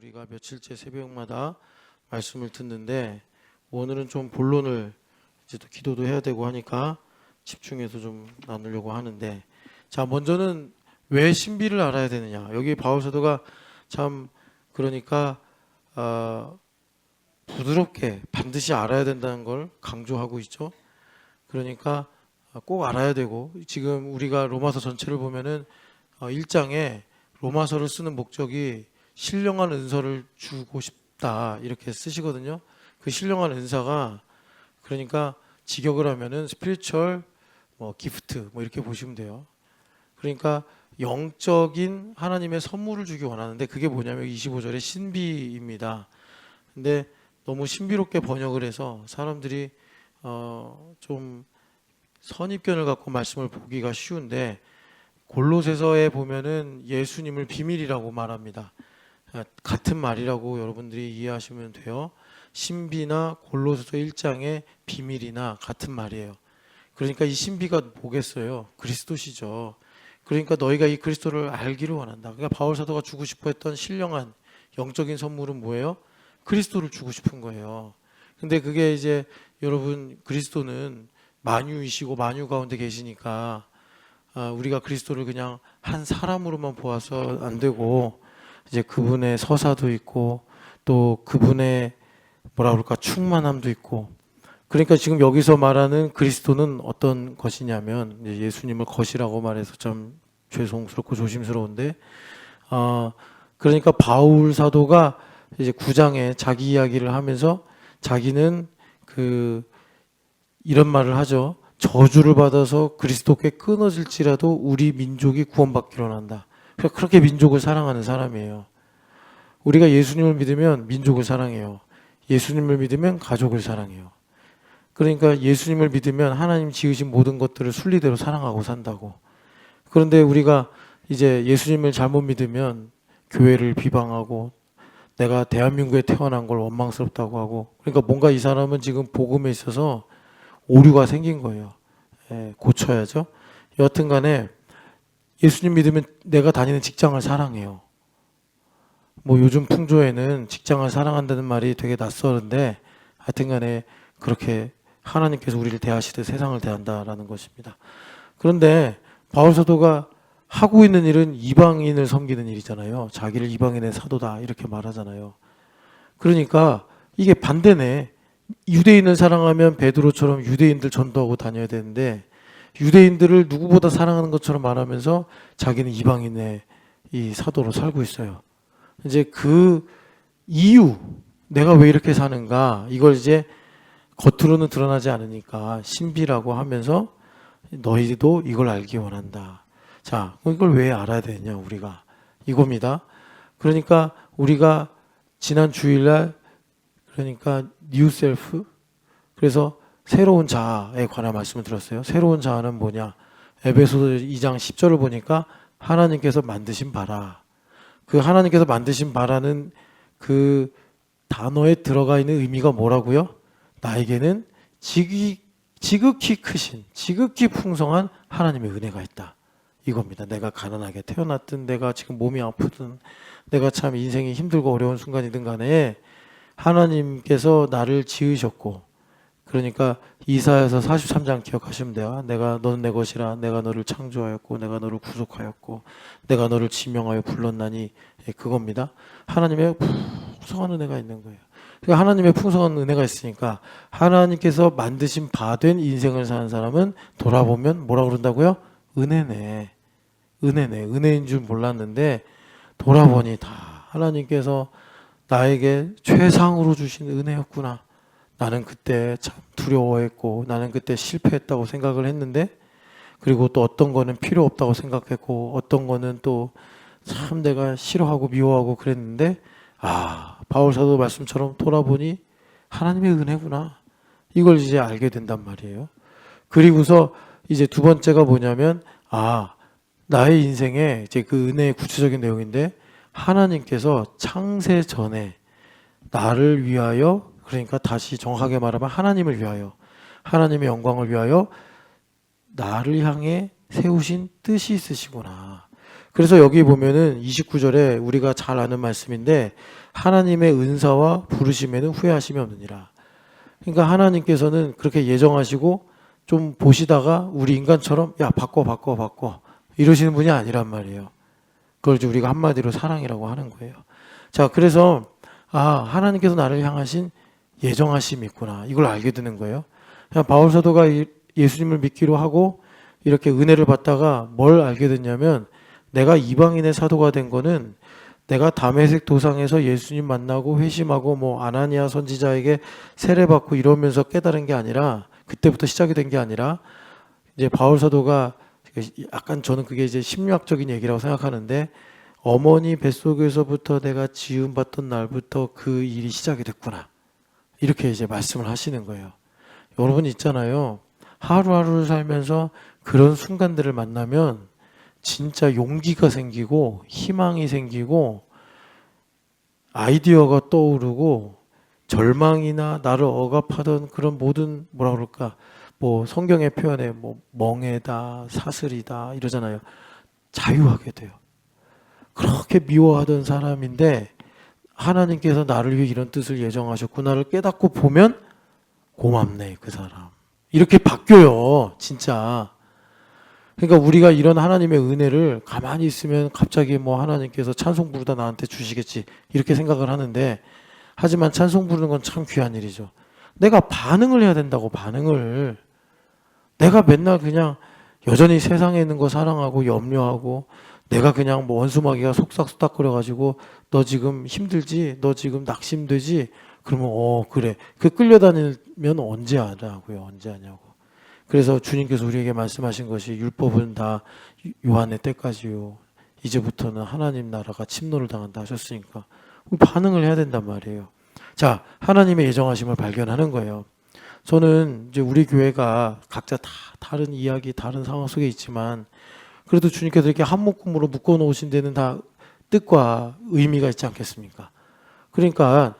우리가 며칠째 새벽마다 말씀을 듣는데 오늘은 좀 본론을 이제 또 기도도 해야 되고 하니까 집중해서 좀 나누려고 하는데, 자, 먼저는 왜 신비를 알아야 되느냐. 여기 바울 사도가 참 그러니까 부드럽게 반드시 알아야 된다는 걸 강조하고 있죠. 그러니까 꼭 알아야 되고, 지금 우리가 로마서 전체를 보면은 1장에 로마서를 쓰는 목적이 신령한 은사를 주고 싶다 이렇게 쓰시거든요. 그 신령한 은사가 그러니까 직역을 하면은 스피리추얼 기프트 이렇게 보시면 돼요. 그러니까 영적인 하나님의 선물을 주기 원하는데, 그게 뭐냐면 25절의 신비입니다. 근데 너무 신비롭게 번역을 해서 사람들이 좀 선입견을 갖고 말씀을 보기가 쉬운데, 골로새서에 보면은 예수님을 비밀이라고 말합니다. 같은 말이라고 여러분들이 이해하시면 돼요. 신비나 골로새서 1장의 비밀이나 같은 말이에요. 그러니까 이 신비가 뭐겠어요? 그리스도시죠. 그러니까 너희가 이 그리스도를 알기를 원한다. 그러니까 바울 사도가 주고 싶어 했던 신령한 영적인 선물은 뭐예요? 그리스도를 주고 싶은 거예요. 근데 그게 이제 여러분, 그리스도는 만유이시고 만유 가운데 계시니까 우리가 그리스도를 그냥 한 사람으로만 보아서 안 되고, 이제 그분의 서사도 있고 또 그분의 뭐라 그럴까 충만함도 있고. 그러니까 지금 여기서 말하는 그리스도는 어떤 것이냐면, 이제 예수님을 것이라고 말해서 좀 죄송스럽고 조심스러운데, 그러니까 바울 사도가 이제 9장에 자기 이야기를 하면서 자기는 이런 말을 하죠. 저주를 받아서 그리스도께 끊어질지라도 우리 민족이 구원받기로 한다. 그러니까 그렇게 민족을 사랑하는 사람이에요. 우리가 예수님을 믿으면 민족을 사랑해요. 예수님을 믿으면 가족을 사랑해요. 그러니까 예수님을 믿으면 하나님 지으신 모든 것들을 순리대로 사랑하고 산다고. 그런데 우리가 이제 예수님을 잘못 믿으면 교회를 비방하고 내가 대한민국에 태어난 걸 원망스럽다고 하고, 그러니까 뭔가 이 사람은 지금 복음에 있어서 오류가 생긴 거예요. 고쳐야죠. 여하튼 간에 예수님 믿으면 내가 다니는 직장을 사랑해요. 요즘 풍조에는 직장을 사랑한다는 말이 되게 낯설은데, 하여튼 간에 그렇게 하나님께서 우리를 대하시듯 세상을 대한다라는 것입니다. 그런데 바울 사도가 하고 있는 일은 이방인을 섬기는 일이잖아요. 자기를 이방인의 사도다 이렇게 말하잖아요. 그러니까 이게 반대네. 유대인을 사랑하면 베드로처럼 유대인들 전도하고 다녀야 되는데, 유대인들을 누구보다 사랑하는 것처럼 말하면서 자기는 이방인의 이 사도로 살고 있어요. 이제 그 이유, 내가 왜 이렇게 사는가, 이걸 이제 겉으로는 드러나지 않으니까 신비라고 하면서 너희도 이걸 알기 원한다. 자, 이걸 왜 알아야 되냐 우리가, 이겁니다. 그러니까 우리가 지난 주일날 그러니까 뉴 셀프, 그래서 새로운 자아에 관한 말씀을 들었어요. 새로운 자아는 뭐냐? 에베소서 2장 10절을 보니까 하나님께서 만드신 바라. 그 하나님께서 만드신 바라는 그 단어에 들어가 있는 의미가 뭐라고요? 나에게는 지극히 크신, 지극히 풍성한 하나님의 은혜가 있다. 이겁니다. 내가 가난하게 태어났든 내가 지금 몸이 아프든 내가 참 인생이 힘들고 어려운 순간이든 간에 하나님께서 나를 지으셨고, 그러니까 이사야서 43장 기억하시면 돼요. 너는 내 것이라, 내가 너를 창조하였고 내가 너를 구속하였고 내가 너를 지명하여 불렀나니, 그겁니다. 하나님의 풍성한 은혜가 있는 거예요. 그러니까 하나님의 풍성한 은혜가 있으니까 하나님께서 만드신 바 된 인생을 사는 사람은 돌아보면 뭐라 그런다고요? 은혜네. 은혜인 줄 몰랐는데 돌아보니 다 하나님께서 나에게 최상으로 주신 은혜였구나. 나는 그때 참 두려워했고 나는 그때 실패했다고 생각을 했는데, 그리고 또 어떤 거는 필요 없다고 생각했고 어떤 거는 또 참 내가 싫어하고 미워하고 그랬는데, 바울 사도 말씀처럼 돌아보니 하나님의 은혜구나. 이걸 이제 알게 된단 말이에요. 그리고서 이제 두 번째가 뭐냐면, 나의 인생에 이제 그 은혜의 구체적인 내용인데, 하나님께서 창세 전에 나를 위하여, 그러니까 다시 정확하게 말하면 하나님을 위하여, 하나님의 영광을 위하여 나를 향해 세우신 뜻이 있으시구나. 그래서 여기 보면은 29절에 우리가 잘 아는 말씀인데 하나님의 은사와 부르심에는 후회하심이 없느니라. 그러니까 하나님께서는 그렇게 예정하시고 좀 보시다가 우리 인간처럼 야 바꿔 이러시는 분이 아니란 말이에요. 그걸 이제 우리가 한마디로 사랑이라고 하는 거예요. 자, 그래서 하나님께서 나를 향하신 예정하심이 있구나. 이걸 알게 되는 거예요. 그냥 바울 사도가 예수님을 믿기로 하고 이렇게 은혜를 받다가 뭘 알게 됐냐면 내가 이방인의 사도가 된 거는 내가 다메섹 도상에서 예수님 만나고 회심하고 뭐 아나니아 선지자에게 세례받고 이러면서 깨달은 게 아니라 그때부터 시작이 된 게 아니라 이제 바울 사도가 약간 저는 그게 이제 심리학적인 얘기라고 생각하는데 어머니 뱃속에서부터 내가 지음받던 날부터 그 일이 시작이 됐구나. 이렇게 이제 말씀을 하시는 거예요. 여러분 있잖아요. 하루하루를 살면서 그런 순간들을 만나면 진짜 용기가 생기고 희망이 생기고 아이디어가 떠오르고 절망이나 나를 억압하던 그런 모든 뭐라 그럴까 뭐 성경의 표현에 뭐 멍해다 사슬이다 이러잖아요. 자유하게 돼요. 그렇게 미워하던 사람인데 하나님께서 나를 위해 이런 뜻을 예정하셨구나를 깨닫고 보면 고맙네 그 사람. 이렇게 바뀌어요 진짜. 그러니까 우리가 이런 하나님의 은혜를 가만히 있으면 갑자기 뭐 하나님께서 찬송 부르다 나한테 주시겠지 이렇게 생각을 하는데 하지만 찬송 부르는 건 참 귀한 일이죠. 내가 반응을 해야 된다고 반응을. 내가 맨날 그냥 여전히 세상에 있는 거 사랑하고 염려하고 내가 그냥 뭐 원수마귀가 속삭속닥거려가지고 너 지금 힘들지? 너 지금 낙심되지? 그러면 그래. 그 끌려다니면 언제 하냐고요. 언제 하냐고. 그래서 주님께서 우리에게 말씀하신 것이 율법은 다 요한의 때까지요. 이제부터는 하나님 나라가 침노를 당한다 하셨으니까 반응을 해야 된단 말이에요. 자, 하나님의 예정하심을 발견하는 거예요. 저는 이제 우리 교회가 각자 다 다른 이야기, 다른 상황 속에 있지만 그래도 주님께서 이렇게 한 묶음으로 묶어 놓으신 데는 다 뜻과 의미가 있지 않겠습니까? 그러니까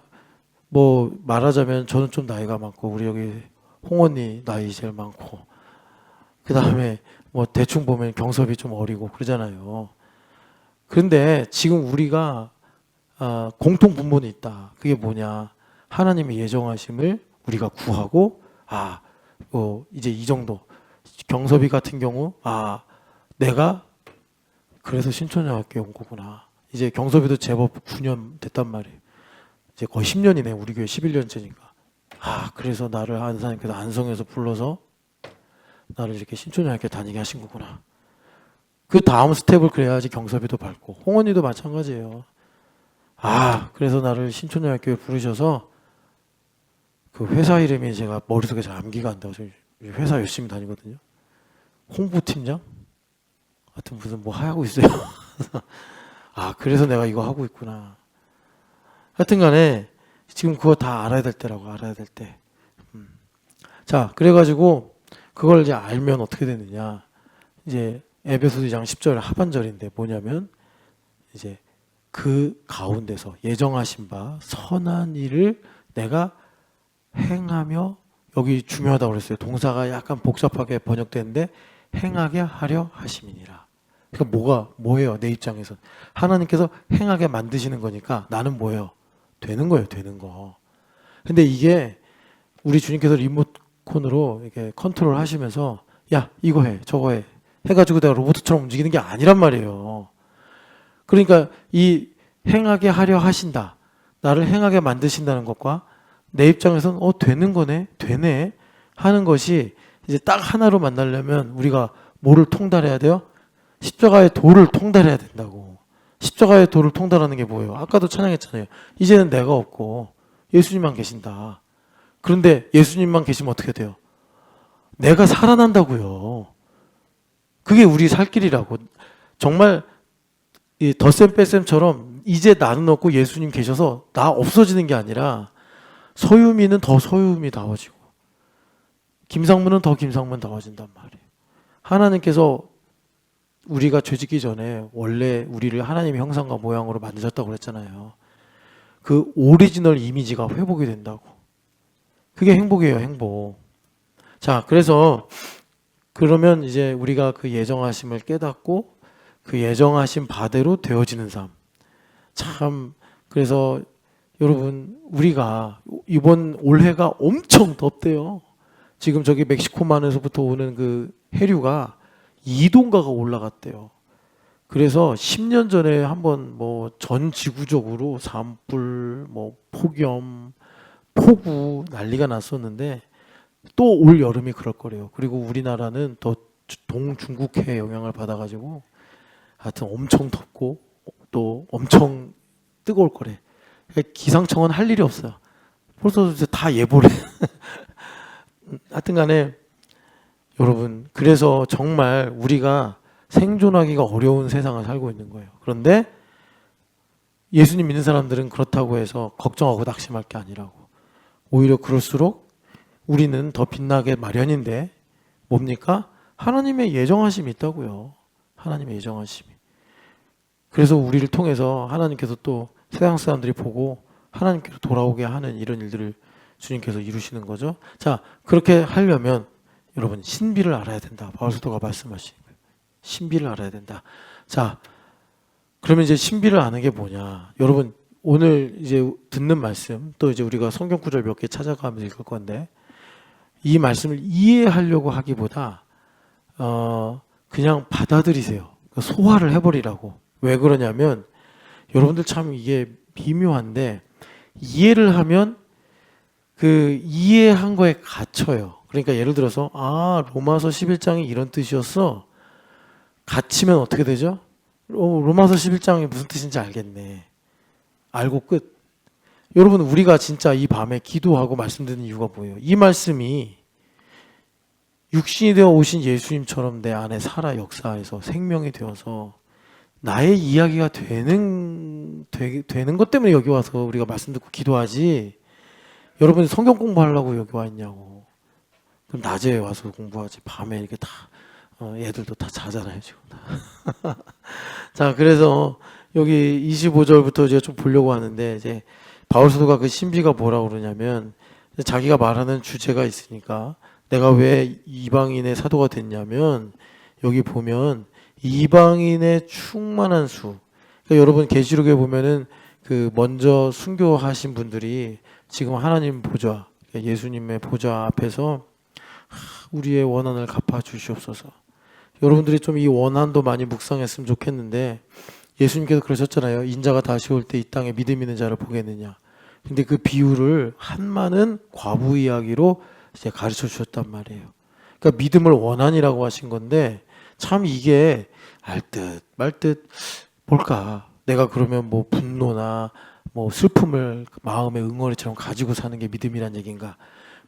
뭐 말하자면 저는 좀 나이가 많고 우리 여기 홍언니 나이 제일 많고 그 다음에 뭐 대충 보면 경섭이 좀 어리고 그러잖아요. 그런데 지금 우리가 공통 분모는 있다. 그게 뭐냐? 하나님의 예정하심을 우리가 구하고 뭐 이제 이 정도. 경섭이 같은 경우 내가 그래서 신촌여학교에 온 거구나. 이제 경섭이도 제법 9년 됐단 말이에요. 이제 거의 10년이네. 우리 교회 11년째니까. 그래서 나를 하나님께서 안성에서 불러서 나를 이렇게 신촌여학교 다니게 하신 거구나. 그 다음 스텝을 그래야지 경섭이도 밟고 홍언니도 마찬가지예요. 그래서 나를 신촌여학교에 부르셔서 그 회사 이름이 제가 머릿속에 잘 암기가 안 돼서 회사 열심히 다니거든요. 홍보팀장? 하여튼 무슨 뭐 하고 있어요. 그래서 내가 이거 하고 있구나. 하여튼 간에 지금 그거 다 알아야 될 때라고 알아야 될 때. 자, 그래가지고 그걸 이제 알면 어떻게 되느냐. 이제 에베소서 2장 10절 하반절인데 뭐냐면 이제 그 가운데서 예정하신 바 선한 일을 내가 행하며 여기 중요하다고 그랬어요. 동사가 약간 복잡하게 번역되는데 행하게 하려 하심이니라. 그러니까 뭐예요? 내 입장에선 하나님께서 행하게 만드시는 거니까 나는 뭐예요? 되는 거예요. 되는 거. 근데 이게 우리 주님께서 리모컨으로 이렇게 컨트롤 하시면서 야 이거 해 저거 해 해가지고 내가 로봇처럼 움직이는 게 아니란 말이에요. 그러니까 이 행하게 하려 하신다. 나를 행하게 만드신다는 것과 내 입장에서는 되는 거네, 되네 하는 것이 이제 딱 하나로 만나려면 우리가 뭐를 통달해야 돼요? 십자가의 도를 통달해야 된다고. 십자가의 도를 통달하는 게 뭐예요? 아까도 찬양했잖아요. 이제는 내가 없고 예수님만 계신다. 그런데 예수님만 계시면 어떻게 돼요? 내가 살아난다고요. 그게 우리 살 길이라고. 정말 이 덧셈 뺄셈처럼 이제 나는 없고 예수님 계셔서 나 없어지는 게 아니라 서유미는 더 서유미다워지고 김상문은 더 김상문다워진단 말이에요. 하나님께서 우리가 죄짓기 전에 원래 우리를 하나님의 형상과 모양으로 만드셨다고 그랬잖아요. 그 오리지널 이미지가 회복이 된다고. 그게 행복이에요, 행복. 자, 그래서 그러면 이제 우리가 그 예정하심을 깨닫고 그 예정하신 바대로 되어지는 삶. 참 그래서 여러분 우리가 이번 올해가 엄청 덥대요. 지금 저기 멕시코만에서부터 오는 그 해류가 2도인가가 올라갔대요. 그래서 10년 전에 한번 뭐 전 지구적으로 산불, 뭐 폭염, 폭우 난리가 났었는데 또 올 여름이 그럴 거래요. 그리고 우리나라는 더 동중국해의 영향을 받아가지고 하여튼 엄청 덥고 또 엄청 뜨거울 거래. 기상청은 할 일이 없어요. 벌써 이제 다 예보를 해. 하여튼 간에 여러분 그래서 정말 우리가 생존하기가 어려운 세상을 살고 있는 거예요. 그런데 예수님 믿는 사람들은 그렇다고 해서 걱정하고 낙심할 게 아니라고. 오히려 그럴수록 우리는 더 빛나게 마련인데 뭡니까? 하나님의 예정하심이 있다고요. 하나님의 예정하심이. 그래서 우리를 통해서 하나님께서 또 세상 사람들이 보고 하나님께로 돌아오게 하는 이런 일들을 주님께서 이루시는 거죠. 자, 그렇게 하려면 여러분 신비를 알아야 된다. 바울사도가 말씀하신 거예요. 신비를 알아야 된다. 자, 그러면 이제 신비를 아는 게 뭐냐? 여러분 오늘 이제 듣는 말씀 또 이제 우리가 성경 구절 몇 개 찾아가면서 읽을 건데 이 말씀을 이해하려고 하기보다 그냥 받아들이세요. 소화를 해버리라고. 왜 그러냐면 여러분들 참 이게 미묘한데 이해를 하면 그 이해한 거에 갇혀요. 그러니까 예를 들어서 로마서 11장이 이런 뜻이었어. 갇히면 어떻게 되죠? 로마서 11장이 무슨 뜻인지 알겠네. 알고 끝. 여러분 우리가 진짜 이 밤에 기도하고 말씀 듣는 이유가 뭐예요? 이 말씀이 육신이 되어 오신 예수님처럼 내 안에 살아 역사해서 생명이 되어서 나의 이야기가 되는 것 때문에 여기 와서 우리가 말씀 듣고 기도하지. 여러분이 성경 공부하려고 여기 와 있냐고. 그럼 낮에 와서 공부하지. 밤에 이렇게 다 애들도 다 자잖아요 지금. 자, 그래서 여기 25절부터 제가 좀 보려고 하는데 이제 바울 사도가 그 신비가 뭐라고 그러냐면 자기가 말하는 주제가 있으니까 내가 왜 이방인의 사도가 됐냐면 여기 보면 이방인의 충만한 수. 그러니까 여러분 계시록에 보면은 그 먼저 순교하신 분들이 지금 하나님 보좌, 예수님의 보좌 앞에서 우리의 원한을 갚아 주시옵소서. 여러분들이 좀 이 원한도 많이 묵상했으면 좋겠는데 예수님께서 그러셨잖아요. 인자가 다시 올 때 이 땅에 믿음 있는 자를 보겠느냐. 근데 그 비유를 한 많은 과부 이야기로 이제 가르쳐 주셨단 말이에요. 그러니까 믿음을 원한이라고 하신 건데 참 이게 알 듯 말 듯 뭘까? 내가 그러면 뭐 분노나 뭐 슬픔을 마음의 응어리처럼 가지고 사는 게 믿음이란 얘기인가?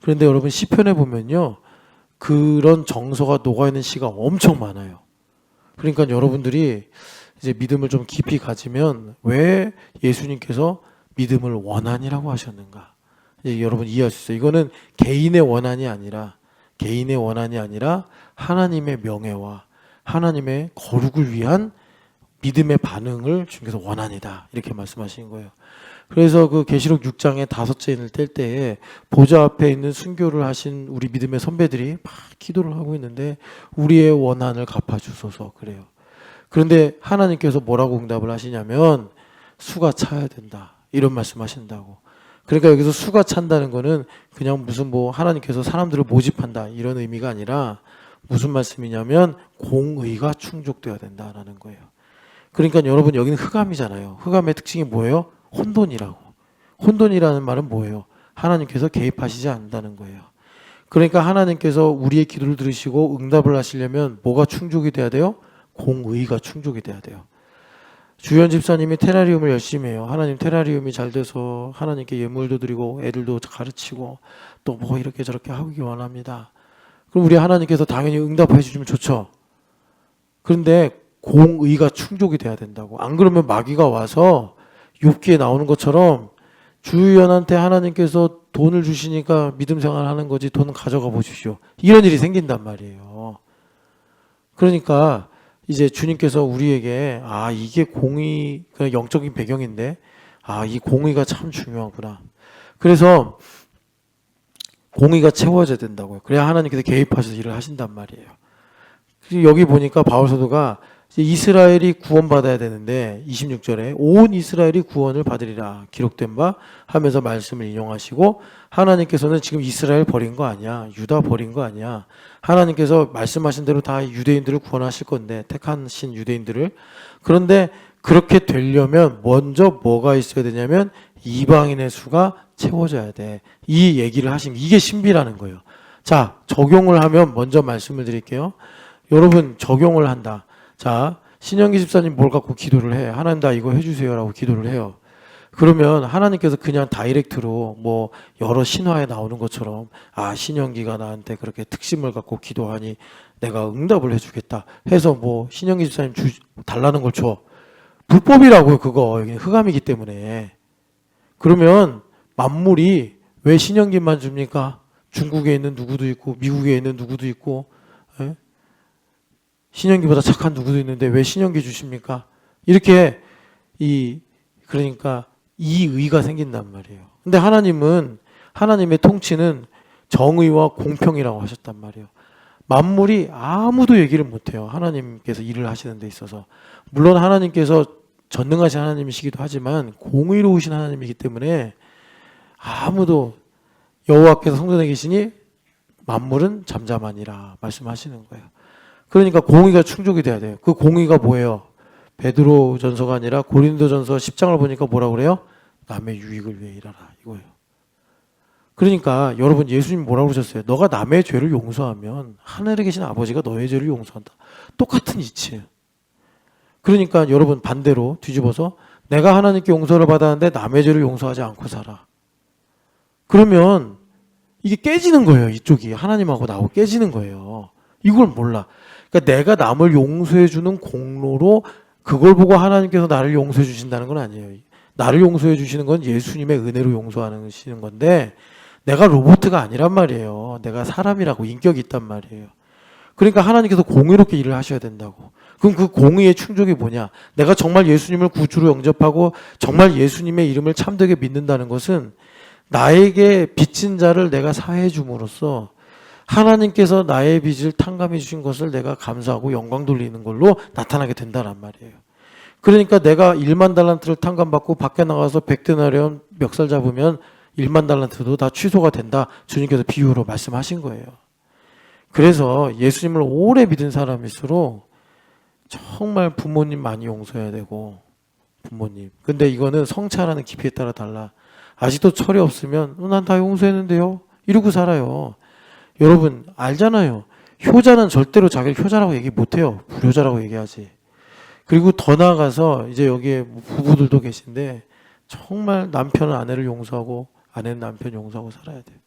그런데 여러분 시편에 보면요. 그런 정서가 녹아있는 시가 엄청 많아요. 그러니까 여러분들이 이제 믿음을 좀 깊이 가지면 왜 예수님께서 믿음을 원한이라고 하셨는가? 이제 여러분 이해할 수 있어요. 이거는 개인의 원한이 아니라 하나님의 명예와 하나님의 거룩을 위한 믿음의 반응을 주님께서 원한이다. 이렇게 말씀하신 거예요. 그래서 그 계시록 6장에 5째 인을 뗄 때에 보좌 앞에 있는 순교를 하신 우리 믿음의 선배들이 막 기도를 하고 있는데 우리의 원한을 갚아주소서 그래요. 그런데 하나님께서 뭐라고 응답을 하시냐면 수가 차야 된다. 이런 말씀 하신다고. 그러니까 여기서 수가 찬다는 거는 그냥 무슨 뭐 하나님께서 사람들을 모집한다 이런 의미가 아니라 무슨 말씀이냐면 공의가 충족되어야 된다라는 거예요. 그러니까 여러분 여기는 흑암이잖아요. 흑암의 특징이 뭐예요? 혼돈이라고. 혼돈이라는 말은 뭐예요? 하나님께서 개입하시지 않는다는 거예요. 그러니까 하나님께서 우리의 기도를 들으시고 응답을 하시려면 뭐가 충족이 돼야 돼요? 공의가 충족이 돼야 돼요. 주연 집사님이 테라리움을 열심히 해요. 하나님 테라리움이 잘 돼서 하나님께 예물도 드리고 애들도 가르치고 또 뭐 이렇게 저렇게 하기 원합니다. 그럼 우리 하나님께서 당연히 응답해 주시면 좋죠. 그런데 공의가 충족이 돼야 된다고. 안 그러면 마귀가 와서 욥기에 나오는 것처럼 주연한테 하나님께서 돈을 주시니까 믿음 생활하는 거지 돈 가져가 보십시오. 이런 일이 생긴단 말이에요. 그러니까 이제 주님께서 우리에게 이게 공의, 그냥 영적인 배경인데 이 공의가 참 중요하구나. 그래서 공의가 채워져야 된다고요. 그래야 하나님께서 개입하셔서 일을 하신단 말이에요. 여기 보니까 바울 사도가 이제 이스라엘이 구원받아야 되는데 26절에 온 이스라엘이 구원을 받으리라 기록된 바 하면서 말씀을 인용하시고, 하나님께서는 지금 이스라엘 버린 거 아니야, 유다 버린 거 아니야, 하나님께서 말씀하신 대로 다 유대인들을 구원하실 건데, 택하신 유대인들을. 그런데 그렇게 되려면 먼저 뭐가 있어야 되냐면 이방인의 수가 채워져야 돼. 이 얘기를 하신, 이게 신비라는 거예요. 자, 적용을 하면 먼저 말씀을 드릴게요. 여러분, 적용을 한다. 자, 신영기 집사님 뭘 갖고 기도를 해? 하나님 나 이거 해주세요라고 기도를 해요. 그러면 하나님께서 그냥 다이렉트로 뭐 여러 신화에 나오는 것처럼, 아, 신영기가 나한테 그렇게 특심을 갖고 기도하니 내가 응답을 해주겠다 해서 뭐 신영기 집사님 달라는 걸 줘. 불법이라고요. 그거 여기 흑암이기 때문에. 그러면 만물이 왜 신영기만 줍니까? 중국에 있는 누구도 있고 미국에 있는 누구도 있고, 예? 신영기보다 착한 누구도 있는데 왜 신영기 주십니까? 이렇게 그러니까 이의가 생긴단 말이에요. 근데 하나님은, 하나님의 통치는 정의와 공평이라고 하셨단 말이에요. 만물이 아무도 얘기를 못해요. 하나님께서 일을 하시는 데 있어서. 물론 하나님께서 전능하신 하나님이시기도 하지만 공의로우신 하나님이기 때문에 아무도, 여호와께서 성전에 계시니 만물은 잠잠하니라 말씀하시는 거예요. 그러니까 공의가 충족이 돼야 돼요. 그 공의가 뭐예요? 베드로전서가 아니라 고린도전서 10장을 보니까 뭐라고 그래요? 남의 유익을 위해 일하라 이거예요. 그러니까 여러분, 예수님 뭐라고 그러셨어요? 너가 남의 죄를 용서하면 하늘에 계신 아버지가 너의 죄를 용서한다. 똑같은 이치예요. 그러니까 여러분, 반대로 뒤집어서 내가 하나님께 용서를 받았는데 남의 죄를 용서하지 않고 살아. 그러면 이게 깨지는 거예요. 이쪽이 하나님하고 나하고 깨지는 거예요. 이걸 몰라. 그러니까 내가 남을 용서해 주는 공로로 그걸 보고 하나님께서 나를 용서해 주신다는 건 아니에요. 나를 용서해 주시는 건 예수님의 은혜로 용서하시는 건데, 내가 로봇가 아니란 말이에요. 내가 사람이라고 인격이 있단 말이에요. 그러니까 하나님께서 공의롭게 일을 하셔야 된다고. 그럼 그 공의의 충족이 뭐냐? 내가 정말 예수님을 구주로 영접하고 정말 예수님의 이름을 참되게 믿는다는 것은 나에게 빚진 자를 내가 사해 줌으로써 하나님께서 나의 빚을 탕감해 주신 것을 내가 감사하고 영광 돌리는 걸로 나타나게 된다는 말이에요. 그러니까 내가 1만 달란트를 탕감받고 밖에 나가서 100데나리온 멱살 잡으면 1만 달란트도 다 취소가 된다. 주님께서 비유로 말씀하신 거예요. 그래서 예수님을 오래 믿은 사람일수록 정말 부모님 많이 용서해야 되고, 부모님. 근데 이거는 성찰하는 깊이에 따라 달라. 아직도 철이 없으면 난 다 용서했는데요 이러고 살아요. 여러분 알잖아요. 효자는 절대로 자기를 효자라고 얘기 못해요. 불효자라고 얘기하지. 그리고 더 나아가서 이제 여기에 부부들도 계신데 정말 남편은 아내를 용서하고 아내는 남편 용서하고 살아야 돼요.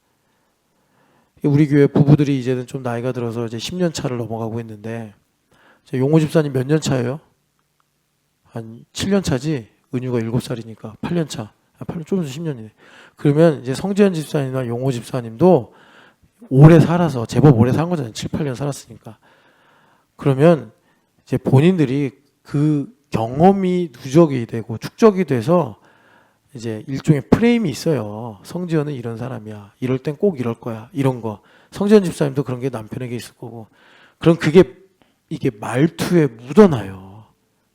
우리 교회 부부들이 이제는 좀 나이가 들어서 이제 10년 차를 넘어가고 있는데, 용호 집사님 몇 년 차예요? 한 7년 차지. 은유가 7살이니까 8년 차. 8년 좀 10년이네. 그러면 이제 성지현 집사님이나 용호 집사님도 오래 살아서, 제법 오래 산 거잖아요. 7, 8년 살았으니까. 그러면 이제 본인들이 그 경험이 누적이 되고 축적이 돼서 이제 일종의 프레임이 있어요. 성지현은 이런 사람이야. 이럴 땐 꼭 이럴 거야. 이런 거. 성지현 집사님도 그런 게 남편에게 있을 거고. 그럼 이게 말투에 묻어나요.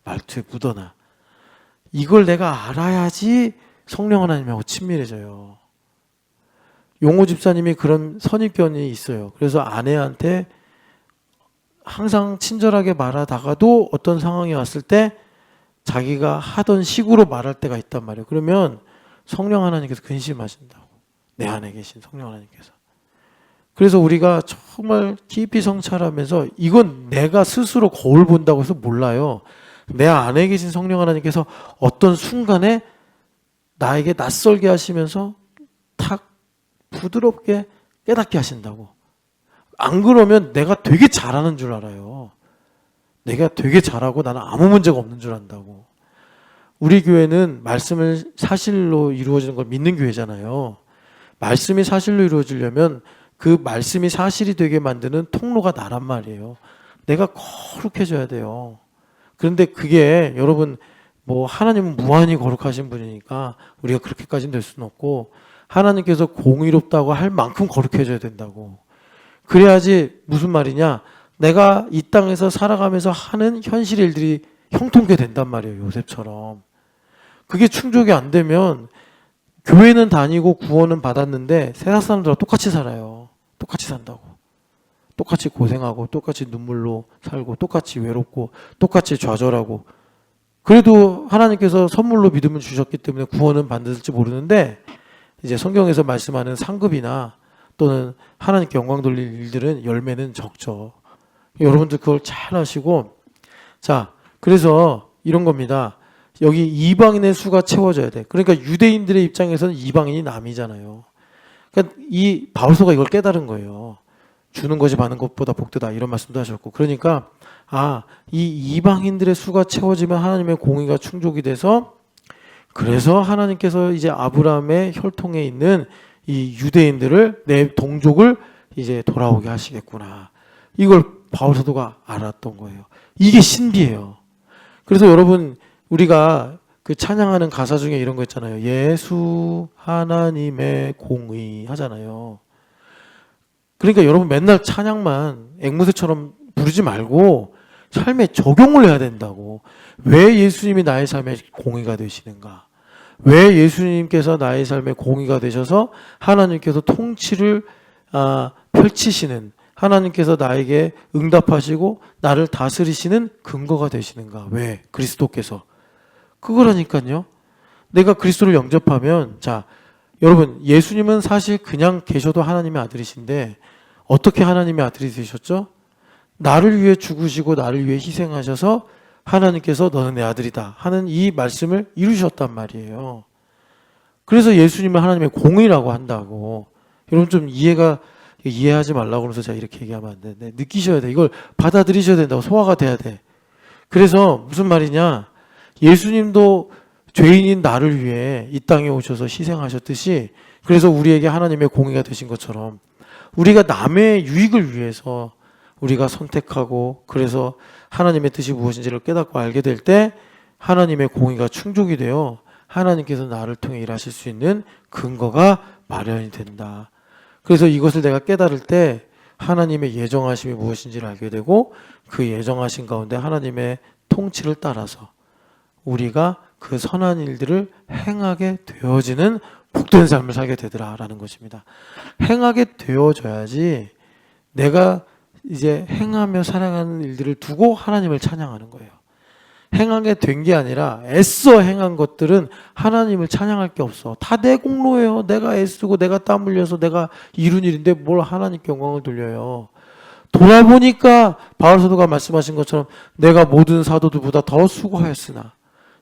말투에 묻어나. 이걸 내가 알아야지 성령 하나님하고 친밀해져요. 용호 집사님이 그런 선입견이 있어요. 그래서 아내한테 항상 친절하게 말하다가도 어떤 상황이 왔을 때 자기가 하던 식으로 말할 때가 있단 말이에요. 그러면 성령 하나님께서 근심하신다고. 내 안에 계신 성령 하나님께서. 그래서 우리가 정말 깊이 성찰하면서, 이건 내가 스스로 거울 본다고 해서 몰라요. 내 안에 계신 성령 하나님께서 어떤 순간에 나에게 낯설게 하시면서 탁 부드럽게 깨닫게 하신다고. 안 그러면 내가 되게 잘하는 줄 알아요. 내가 되게 잘하고 나는 아무 문제가 없는 줄 안다고. 우리 교회는 말씀을 사실로 이루어지는 걸 믿는 교회잖아요. 말씀이 사실로 이루어지려면 그 말씀이 사실이 되게 만드는 통로가 나란 말이에요. 내가 거룩해져야 돼요. 그런데 그게 여러분, 뭐 하나님은 무한히 거룩하신 분이니까 우리가 그렇게까지는 될 수는 없고, 하나님께서 공의롭다고 할 만큼 거룩해져야 된다고. 그래야지, 무슨 말이냐, 내가 이 땅에서 살아가면서 하는 현실의 일들이 형통케 된단 말이에요. 요셉처럼. 그게 충족이 안 되면 교회는 다니고 구원은 받았는데 세상 사람들하고 똑같이 살아요. 똑같이 산다고. 똑같이 고생하고 똑같이 눈물로 살고 똑같이 외롭고 똑같이 좌절하고, 그래도 하나님께서 선물로 믿음을 주셨기 때문에 구원은 받을지 모르는데, 이제 성경에서 말씀하는 상급이나 또는 하나님께 영광 돌릴 일들은 열매는 적죠. 여러분들 그걸 잘 아시고, 자, 그래서 이런 겁니다. 여기 이방인의 수가 채워져야 돼. 그러니까 유대인들의 입장에서는 이방인이 남이잖아요. 그러니까 이 바울서가 이걸 깨달은 거예요. 주는 것이 받는 것보다 복되다, 이런 말씀도 하셨고, 그러니까 이 이방인들의 수가 채워지면 하나님의 공의가 충족이 돼서, 그래서 하나님께서 이제 아브라함의 혈통에 있는 이 유대인들을, 내 동족을 이제 돌아오게 하시겠구나. 이걸 바울 사도가 알았던 거예요. 이게 신비예요. 그래서 여러분, 우리가 그 찬양하는 가사 중에 이런 거 있잖아요. 예수 하나님의 공의 하잖아요. 그러니까 여러분, 맨날 찬양만 앵무새처럼 부르지 말고 삶에 적용을 해야 된다고. 왜 예수님이 나의 삶의 공의가 되시는가? 왜 예수님께서 나의 삶의 공의가 되셔서 하나님께서 통치를 펼치시는, 하나님께서 나에게 응답하시고 나를 다스리시는 근거가 되시는가? 왜? 그리스도께서. 그거라니까요. 내가 그리스도를 영접하면, 자, 여러분, 예수님은 사실 그냥 계셔도 하나님의 아들이신데 어떻게 하나님의 아들이 되셨죠? 나를 위해 죽으시고 나를 위해 희생하셔서 하나님께서 너는 내 아들이다 하는 이 말씀을 이루셨단 말이에요. 그래서 예수님을 하나님의 공의라고 한다고. 여러분 좀 이해하지 말라고 그러면서 제가 이렇게 얘기하면 안 되는데, 느끼셔야 돼. 이걸 받아들이셔야 된다고. 소화가 돼야 돼. 그래서 무슨 말이냐, 예수님도 죄인인 나를 위해 이 땅에 오셔서 희생하셨듯이, 그래서 우리에게 하나님의 공의가 되신 것처럼 우리가 남의 유익을 위해서 우리가 선택하고, 그래서 하나님의 뜻이 무엇인지를 깨닫고 알게 될 때 하나님의 공의가 충족이 되어 하나님께서 나를 통해 일하실 수 있는 근거가 마련이 된다. 그래서 이것을 내가 깨달을 때 하나님의 예정하심이 무엇인지를 알게 되고, 그 예정하신 가운데 하나님의 통치를 따라서 우리가 그 선한 일들을 행하게 되어지는 복된 삶을 살게 되더라라는 것입니다. 행하게 되어져야지 내가 이제 행하며 살아가는 일들을 두고 하나님을 찬양하는 거예요. 행하게 된 게 아니라 애써 행한 것들은 하나님을 찬양할 게 없어. 다 내 공로예요. 내가 애쓰고 내가 땀 흘려서 내가 이룬 일인데 뭘 하나님께 영광을 돌려요. 돌아보니까 바울 사도가 말씀하신 것처럼 내가 모든 사도들보다 더 수고하였으나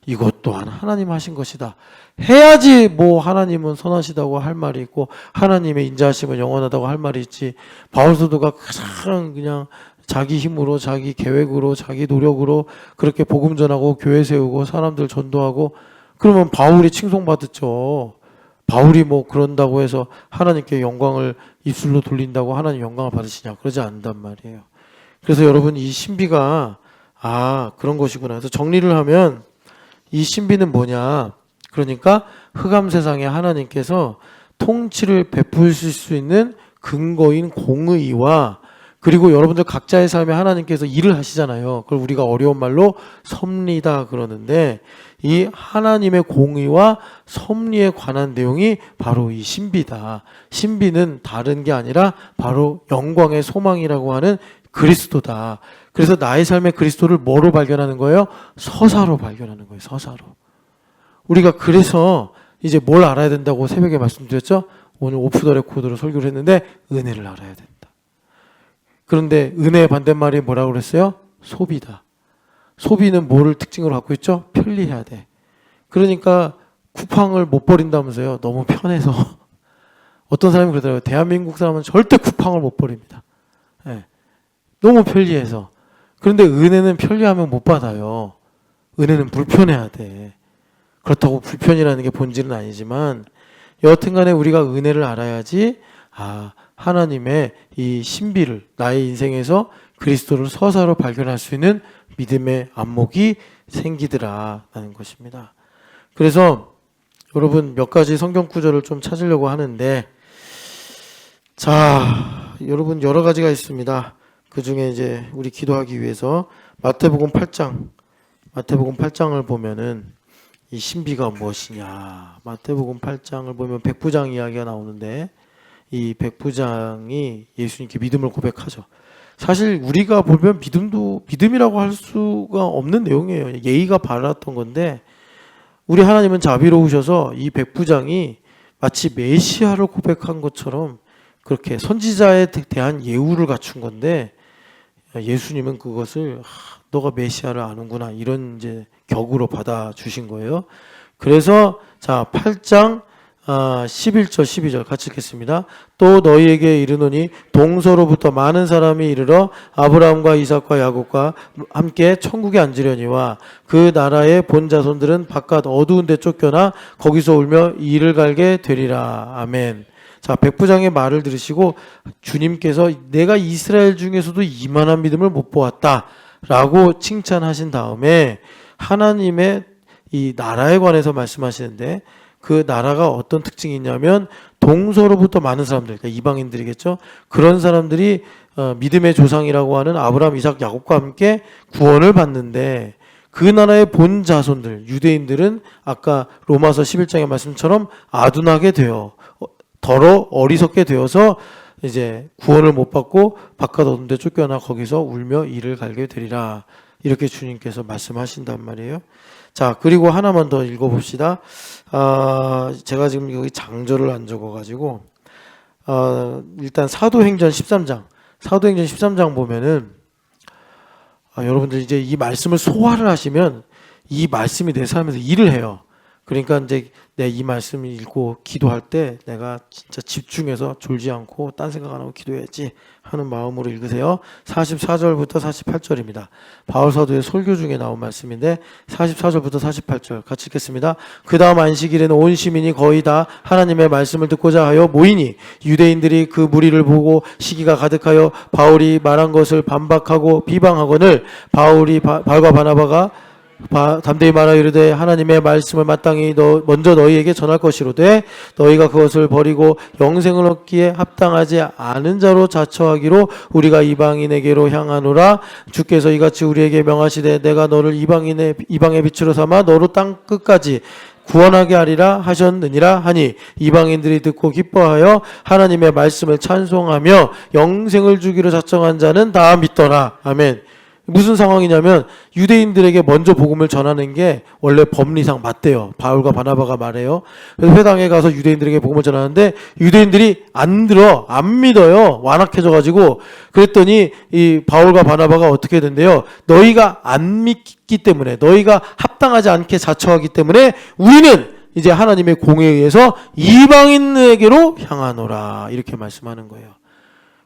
이것 또한 하나님 하신 것이다. 해야지 뭐 하나님은 선하시다고 할 말이 있고 하나님의 인자하심은 영원하다고 할 말이 있지. 바울 사도가 가장 그냥 자기 힘으로, 자기 계획으로, 자기 노력으로 그렇게 복음 전하고 교회 세우고 사람들 전도하고, 그러면 바울이 칭송받았죠. 바울이 뭐 그런다고 해서 하나님께 영광을 입술로 돌린다고 하나님 영광을 받으시냐? 그러지 않는단 말이에요. 그래서 여러분, 이 신비가 그런 것이구나. 그래서 정리를 하면 이 신비는 뭐냐? 그러니까 흑암 세상에 하나님께서 통치를 베푸실 수 있는 근거인 공의와, 그리고 여러분들 각자의 삶에 하나님께서 일을 하시잖아요. 그걸 우리가 어려운 말로 섭리다 그러는데, 이 하나님의 공의와 섭리에 관한 내용이 바로 이 신비다. 신비는 다른 게 아니라 바로 영광의 소망이라고 하는 그리스도다. 그래서 나의 삶의 그리스도를 뭐로 발견하는 거예요? 서사로 발견하는 거예요. 서사로. 우리가 그래서 이제 뭘 알아야 된다고 새벽에 말씀드렸죠? 오늘 오프 더 레코드로 설교를 했는데 은혜를 알아야 된다. 그런데 은혜의 반대말이 뭐라고 그랬어요? 소비다. 소비는 뭐를 특징으로 갖고 있죠? 편리해야 돼. 그러니까 쿠팡을 못 버린다면서요. 너무 편해서. 어떤 사람이 그러더라고요. 대한민국 사람은 절대 쿠팡을 못 버립니다. 네. 너무 편리해서. 그런데 은혜는 편리하면 못 받아요. 은혜는 불편해야 돼. 그렇다고 불편이라는 게 본질은 아니지만 여하튼간에 우리가 은혜를 알아야지 하나님의 이 신비를 나의 인생에서 그리스도를 서사로 발견할 수 있는 믿음의 안목이 생기더라라는 것입니다. 그래서 여러분 몇 가지 성경 구절을 좀 찾으려고 하는데, 자, 여러분 여러 가지가 있습니다. 그 중에 이제 우리 기도하기 위해서 마태복음 8장을 보면은 이 신비가 무엇이냐. 마태복음 8장을 보면 백부장 이야기가 나오는데 이 백부장이 예수님께 믿음을 고백하죠. 사실 우리가 보면 믿음이라고 할 수가 없는 내용이에요. 예의가 바랐던 건데 우리 하나님은 자비로우셔서 이 백부장이 마치 메시아를 고백한 것처럼 그렇게 선지자에 대한 예우를 갖춘 건데 예수님은 그것을 너가 메시아를 아는구나 이런 이제 격으로 받아주신 거예요. 그래서 자 8장 11절 12절 같이 읽겠습니다. 또 너희에게 이르노니 동서로부터 많은 사람이 이르러 아브라함과 이삭과 야곱과 함께 천국에 앉으려니와 그 나라의 본 자손들은 바깥 어두운 데 쫓겨나 거기서 울며 이를 갈게 되리라. 아멘. 자, 백부장의 말을 들으시고 주님께서 내가 이스라엘 중에서도 이만한 믿음을 못 보았다 라고 칭찬하신 다음에 하나님의 이 나라에 관해서 말씀하시는데 그 나라가 어떤 특징이 있냐면 동서로부터 많은 사람들, 그러니까 이방인들이겠죠. 그런 사람들이 믿음의 조상이라고 하는 아브라함, 이삭, 야곱과 함께 구원을 받는데 그 나라의 본 자손들, 유대인들은 아까 로마서 11장의 말씀처럼 아둔하게 되어 더러 어리석게 되어서 이제 구원을 못 받고 바깥 어두운 데 쫓겨나 거기서 울며 이를 갈게 되리라. 이렇게 주님께서 말씀하신단 말이에요. 자, 그리고 하나만 더 읽어봅시다. 제가 지금 여기 장절을 안 적어가지고 일단 사도행전 13장 보면은 여러분들 이제 이 말씀을 소화를 하시면 이 말씀이 내 삶에서 일을 해요. 그러니까 이제 내 이 말씀을 읽고 기도할 때 내가 진짜 집중해서 졸지 않고 딴 생각 안 하고 기도해야지 하는 마음으로 읽으세요. 44절부터 48절입니다. 바울 사도의 설교 중에 나온 말씀인데 44절부터 48절 같이 읽겠습니다. 그 다음 안식일에는 온 시민이 거의 다 하나님의 말씀을 듣고자 하여 모이니 유대인들이 그 무리를 보고 시기가 가득하여 바울이 말한 것을 반박하고 비방하거늘 바울과 바나바가 담대히 말하여 이르되 하나님의 말씀을 마땅히 먼저 너희에게 전할 것이로되 너희가 그것을 버리고 영생을 얻기에 합당하지 않은 자로 자처하기로 우리가 이방인에게로 향하노라. 주께서 이같이 우리에게 명하시되 내가 너를 이방의 빛으로 삼아 너로 땅 끝까지 구원하게 하리라 하셨느니라 하니 이방인들이 듣고 기뻐하여 하나님의 말씀을 찬송하며 영생을 주기로 작정한 자는 다 믿더라. 아멘. 무슨 상황이냐면 유대인들에게 먼저 복음을 전하는 게 원래 법리상 맞대요. 바울과 바나바가 말해요. 그래서 회당에 가서 유대인들에게 복음을 전하는데 유대인들이 안 믿어요. 완악해져가지고 그랬더니 이 바울과 바나바가 어떻게 된대요? 너희가 안 믿기 때문에 너희가 합당하지 않게 자처하기 때문에 우리는 이제 하나님의 공에 의해서 이방인에게로 향하노라 이렇게 말씀하는 거예요.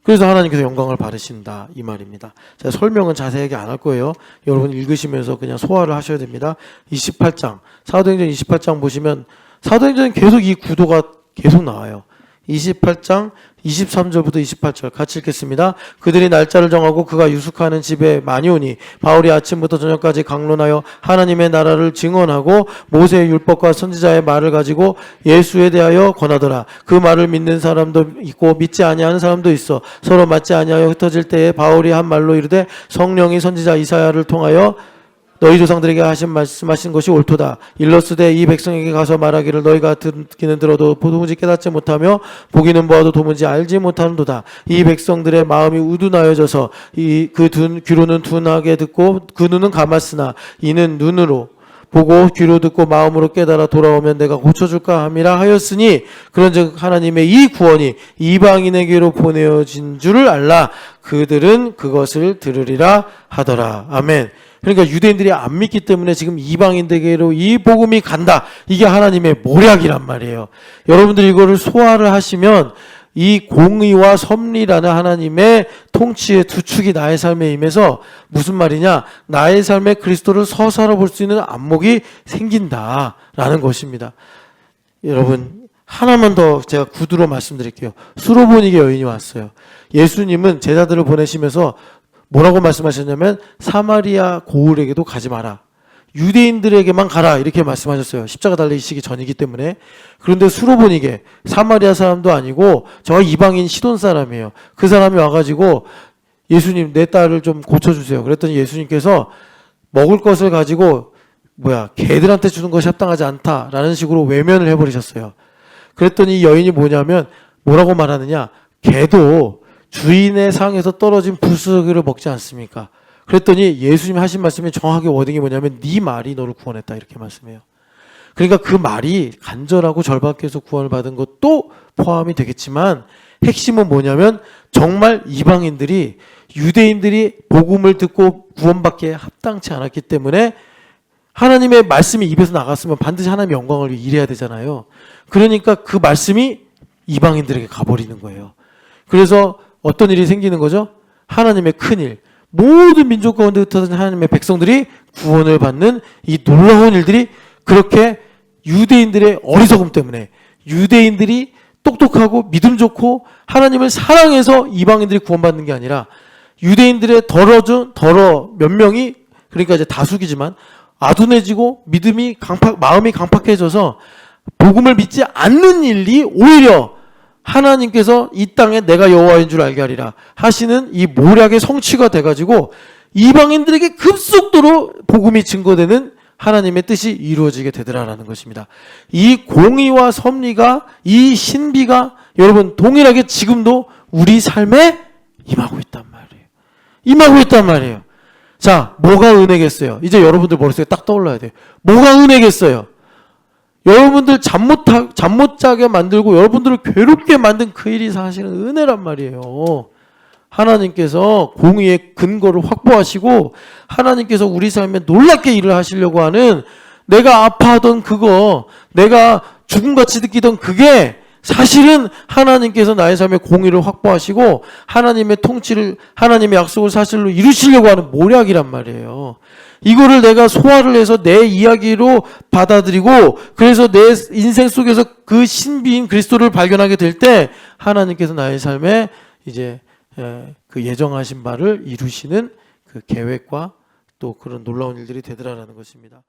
그래서 하나님께서 영광을 받으신다 이 말입니다. 제가 설명은 자세하게 안 할 거예요. 여러분 읽으시면서 그냥 소화를 하셔야 됩니다. 28장 사도행전 28장 보시면 사도행전은 계속 이 구도가 계속 나와요. 28장 23절부터 28절 같이 읽겠습니다. 그들이 날짜를 정하고 그가 유숙하는 집에 많이 오니 바울이 아침부터 저녁까지 강론하여 하나님의 나라를 증언하고 모세의 율법과 선지자의 말을 가지고 예수에 대하여 권하더라. 그 말을 믿는 사람도 있고 믿지 아니하는 사람도 있어 서로 맞지 아니하여 흩어질 때에 바울이 한 말로 이르되 성령이 선지자 이사야를 통하여 너희 조상들에게 말씀하신 것이 옳도다. 일러스되 이 백성에게 가서 말하기를 너희가 듣기는 들어도 도무지 깨닫지 못하며 보기는 보아도 도무지 알지 못하는도다. 이 백성들의 마음이 우둔하여져서 그 귀로는 둔하게 듣고 그 눈은 감았으나 이는 눈으로 보고 귀로 듣고 마음으로 깨달아 돌아오면 내가 고쳐줄까 함이라 하였으니 그런즉 하나님의 이 구원이 이방인에게로 보내어진 줄을 알라. 그들은 그것을 들으리라 하더라. 아멘. 그러니까 유대인들이 안 믿기 때문에 지금 이방인들에게로 이 복음이 간다. 이게 하나님의 모략이란 말이에요. 여러분들이 이거를 소화를 하시면 이 공의와 섭리라는 하나님의 통치의 두 축이 나의 삶에 임해서 무슨 말이냐? 나의 삶에 그리스도를 서사로 볼 수 있는 안목이 생긴다라는 것입니다. 여러분 하나만 더 제가 구두로 말씀드릴게요. 수로보니게 여인이 왔어요. 예수님은 제자들을 보내시면서 뭐라고 말씀하셨냐면 사마리아 고을에게도 가지 마라. 유대인들에게만 가라 이렇게 말씀하셨어요. 십자가 달리시기 전이기 때문에. 그런데 수로보니게 사마리아 사람도 아니고 저 이방인 시돈 사람이에요. 그 사람이 와가지고 예수님 내 딸을 좀 고쳐주세요. 그랬더니 예수님께서 먹을 것을 가지고 개들한테 주는 것이 합당하지 않다라는 식으로 외면을 해버리셨어요. 그랬더니 이 여인이 뭐라고 말하느냐, 개도 주인의 상에서 떨어진 부스러기를 먹지 않습니까? 그랬더니 예수님 하신 말씀이 정확하게 워딩이 뭐냐면 네 말이 너를 구원했다 이렇게 말씀해요. 그러니까 그 말이 간절하고 절박해서 구원을 받은 것도 포함이 되겠지만 핵심은 뭐냐면 정말 이방인들이 유대인들이 복음을 듣고 구원받기에 합당치 않았기 때문에 하나님의 말씀이 입에서 나갔으면 반드시 하나님의 영광을 위해 일해야 되잖아요. 그러니까 그 말씀이 이방인들에게 가버리는 거예요. 그래서 어떤 일이 생기는 거죠? 하나님의 큰일, 모든 민족 가운데 흩어진 하나님의 백성들이 구원을 받는 이 놀라운 일들이 그렇게 유대인들의 어리석음 때문에, 유대인들이 똑똑하고 믿음 좋고 하나님을 사랑해서 이방인들이 구원받는 게 아니라 유대인들의 몇 명이, 그러니까 이제 다수기지만 아둔해지고 마음이 강팍해져서 복음을 믿지 않는 일이 오히려 하나님께서 이 땅에 내가 여호와인 줄 알게 하리라 하시는 이 모략의 성취가 돼가지고 이방인들에게 급속도로 복음이 증거되는 하나님의 뜻이 이루어지게 되더라라는 것입니다. 이 공의와 섭리가, 이 신비가 여러분 동일하게 지금도 우리 삶에 임하고 있단 말이에요. 임하고 있단 말이에요. 자, 뭐가 은혜겠어요? 이제 여러분들 머릿속에 딱 떠올라야 돼요. 뭐가 은혜겠어요? 여러분들 잠 못 자게 만들고 여러분들을 괴롭게 만든 그 일이 사실은 은혜란 말이에요. 하나님께서 공의의 근거를 확보하시고 하나님께서 우리 삶에 놀랍게 일을 하시려고 하는, 내가 아파하던 그거, 내가 죽음같이 느끼던 그게 사실은 하나님께서 나의 삶에 공의를 확보하시고 하나님의 통치를, 하나님의 약속을 사실로 이루시려고 하는 모략이란 말이에요. 이거를 내가 소화를 해서 내 이야기로 받아들이고 그래서 내 인생 속에서 그 신비인 그리스도를 발견하게 될 때 하나님께서 나의 삶에 이제 그 예정하신 바를 이루시는 그 계획과 또 그런 놀라운 일들이 되더라라는 것입니다.